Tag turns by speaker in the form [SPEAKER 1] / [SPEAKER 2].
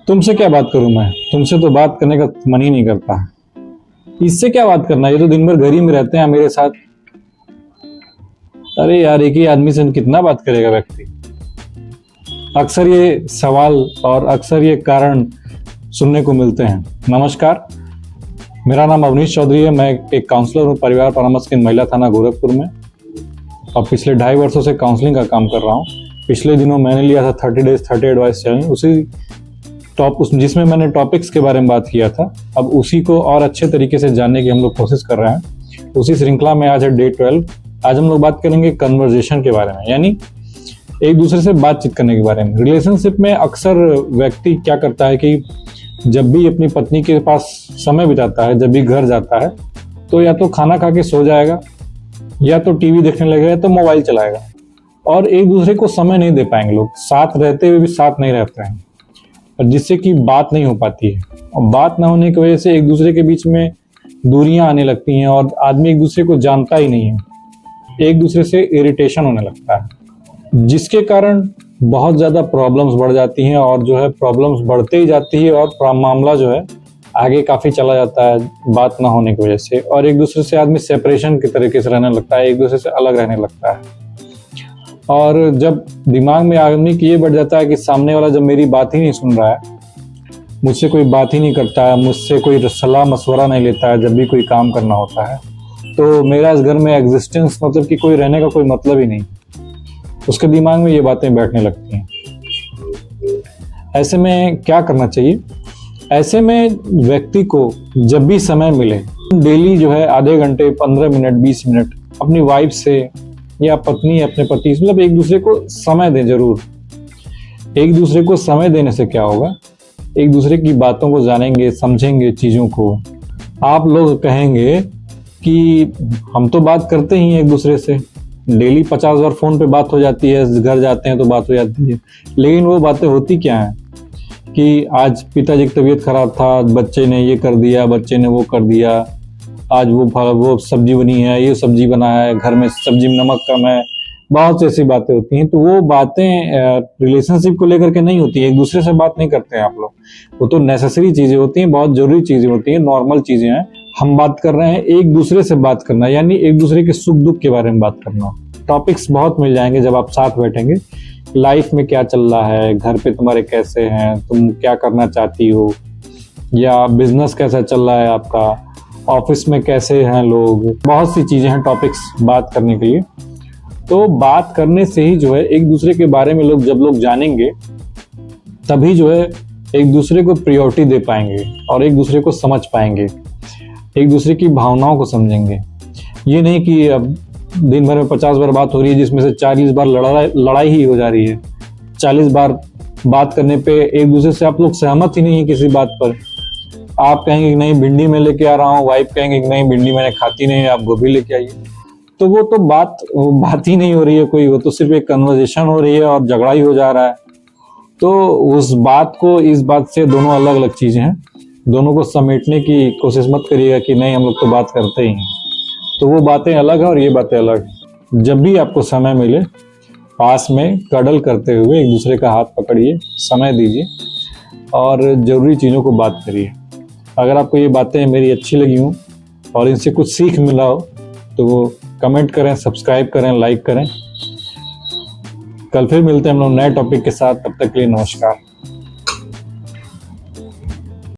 [SPEAKER 1] तुमसे क्या बात करूं मैं? तुमसे तो बात करने का मन ही नहीं करता। इससे क्या बात करना, ये तो दिन भर घर ही में रहते हैं मेरे साथ। अरे यार, एक ही आदमी से कितना बात करेगा व्यक्ति। अक्सर ये सवाल और अक्सर ये कारण सुनने को मिलते हैं। नमस्कार, मेरा नाम अवनीश चौधरी है। मैं एक काउंसलर हूँ परिवार परामर्श केंद्र महिला थाना गोरखपुर में, और पिछले 2.5 वर्षों से काउंसलिंग का काम कर रहा हूँ। पिछले दिनों मैंने लिया था 30 डेज 30 एडवाइस चैलेंज, जिसमें मैंने टॉपिक्स के बारे में बात किया था। अब उसी को और अच्छे तरीके से जानने की हम लोग कोशिश कर रहे हैं। उसी श्रृंखला में आज है डे 12। आज हम लोग बात करेंगे कन्वर्जेशन के बारे में, यानी एक दूसरे से बातचीत करने के बारे में। रिलेशनशिप में अक्सर व्यक्ति क्या करता है कि जब भी अपनी पत्नी के पास समय बिताता है, जब भी घर जाता है, तो या तो खाना खा के सो जाएगा, या तो टीवी देखने लगेगा, या तो मोबाइल चलाएगा, और एक दूसरे को समय नहीं दे पाएंगे। लोग साथ रहते हुए भी साथ नहीं रहते हैं, और जिससे कि बात नहीं हो पाती है। और बात ना होने की वजह से एक दूसरे के बीच में दूरियां आने लगती हैं, और आदमी एक दूसरे को जानता ही नहीं है। एक दूसरे से इरिटेशन होने लगता है, जिसके कारण बहुत ज़्यादा प्रॉब्लम्स बढ़ जाती हैं, और जो है प्रॉब्लम्स बढ़ते ही जाती है, और मामला जो है आगे काफ़ी चला जाता है बात ना होने की वजह से। और एक दूसरे से आदमी सेपरेशन के तरीके से रहने लगता है, एक दूसरे से अलग रहने लगता है। और जब दिमाग में आदमी की ये बढ़ जाता है कि सामने वाला जब मेरी बात ही नहीं सुन रहा है, मुझसे कोई बात ही नहीं करता है, मुझसे कोई सलाह मशवरा नहीं लेता है जब भी कोई काम करना होता है, तो मेरा इस घर में एग्जिस्टेंस मतलब कि कोई रहने का कोई मतलब ही नहीं। उसके दिमाग में ये बातें बैठने लगती हैं। ऐसे में क्या करना चाहिए? ऐसे में व्यक्ति को जब भी समय मिले, डेली जो है आधे घंटे, 15 मिनट, 20 मिनट अपनी वाइफ से या पत्नी अपने पति से, मतलब एक दूसरे को समय दें जरूर। एक दूसरे को समय देने से क्या होगा, एक दूसरे की बातों को जानेंगे, समझेंगे चीज़ों को। आप लोग कहेंगे कि हम तो बात करते ही हैं एक दूसरे से, डेली 50 बार फ़ोन पे बात हो जाती है, घर जाते हैं तो बात हो जाती है, लेकिन वो बातें होती क्या हैं कि आज पिताजी की तबीयत खराब था, बच्चे ने ये कर दिया, बच्चे ने वो कर दिया, आज वो सब्जी बनी है, ये सब्जी बना है, घर में सब्जी में नमक कम है। बहुत सी ऐसी बातें होती हैं। तो वो बातें रिलेशनशिप को लेकर के नहीं होती है, एक दूसरे से बात नहीं करते हैं आप लोग। वो तो नेसेसरी चीज़ें होती हैं, बहुत ज़रूरी चीज़ें होती हैं, नॉर्मल चीज़ें हैं। हम बात कर रहे हैं एक दूसरे से बात करना, यानी एक दूसरे के सुख दुख के बारे में बात करना। टॉपिक्स बहुत मिल जाएंगे जब आप साथ बैठेंगे। लाइफ में क्या चल रहा है, घर पे तुम्हारे कैसे हैं, तुम क्या करना चाहती हो, या बिजनेस कैसा चल रहा है आपका, ऑफिस में कैसे हैं लोग। बहुत सी चीज़ें हैं टॉपिक्स बात करने के लिए। तो बात करने से ही जो है एक दूसरे के बारे में जब लोग जानेंगे, तभी जो है एक दूसरे को प्रायोरिटी दे पाएंगे, और एक दूसरे को समझ पाएंगे, एक दूसरे की भावनाओं को समझेंगे। ये नहीं कि अब दिन भर में 50 बार बात हो रही है, जिसमें से 40 बार लड़ाई ही हो जा रही है। 40 बार बात करने पे एक दूसरे से आप लोग सहमत ही नहीं है किसी बात पर। आप कहेंगे कि नहीं भिंडी मैं लेके आ रहा हूँ, वाइफ कहेंगे कि नहीं भिंडी मैंने खाती नहीं है, आप गोभी लेके आइए। तो वो तो बात ही नहीं हो रही है कोई, वो तो सिर्फ एक कन्वर्सेशन हो रही है और झगड़ा ही हो जा रहा है। तो उस बात को इस बात से दोनों अलग अलग चीज़ें हैं। दोनों को समेटने की कोशिश मत करिएगा कि नहीं हम लोग तो बात करते ही हैं। तो वो बातें अलग हैं और ये बातें अलग हैं। जब भी आपको समय मिले, पास में कडल करते हुए एक दूसरे का हाथ पकड़िए, समय दीजिए, और ज़रूरी चीज़ों को बात करिए। अगर आपको ये बातें मेरी अच्छी लगी हों और इनसे कुछ सीख मिला हो, तो वो कमेंट करें, सब्सक्राइब करें, लाइक करें। कल फिर मिलते हैं हम लोग नए टॉपिक के साथ। तब तक के लिए नमस्कार।